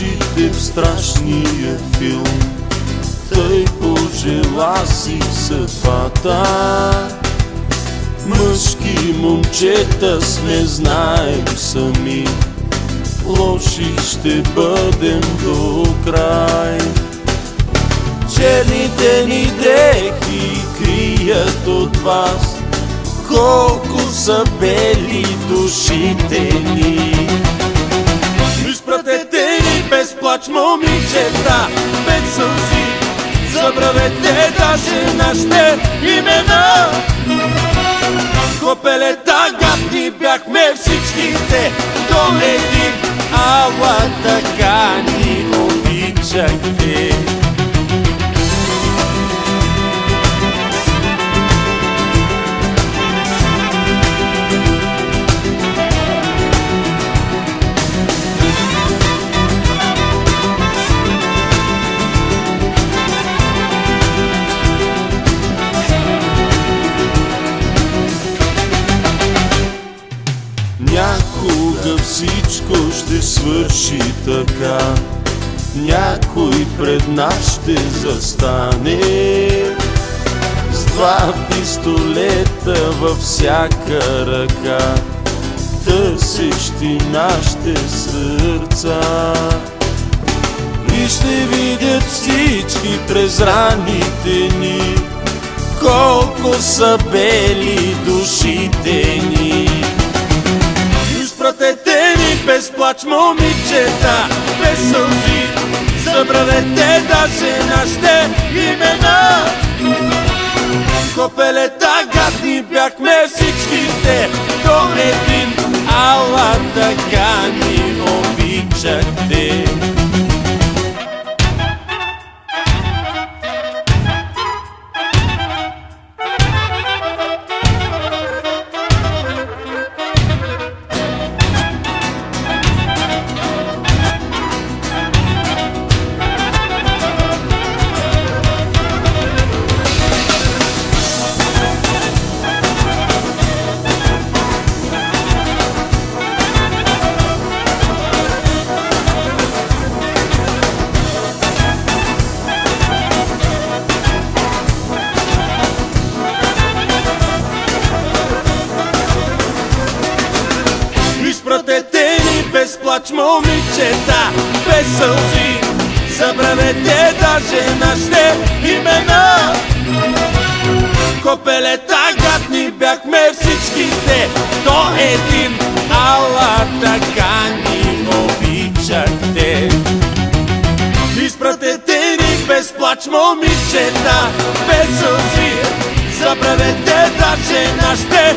очите в страшния филм. Тъй пожела си съдбата. Мъжки момчета сме, знаем сами, лоши ще бъдем до край. Черните ни дрехи крият от вас колко са бели душите ни. Изпратете ни без плач, момичета, без сълзи, забравете даже нашите имена. Копелета гадни бяхме всичките до един, ала така ни обичахте. Някога всичко ще свърши така, някой пред нас ще застане с два пистолета във всяка ръка, търсещи нашите сърца. И ще видят всички през раните ни колко са бели душите ни. Изпратете ни без плач, момичета, без сълзи, забравете даже нашите имена. Копелета гадни бяхме всичките до един, ала така ни обичахте. Изпратете ни без плач, момичета, без сълзи, забравете даже нашите имена. Копелета гадни бяхме всичките до един, ала така ни обичахте. Изпратете ни без плач, момичета, без сълзи, забравете даже нашите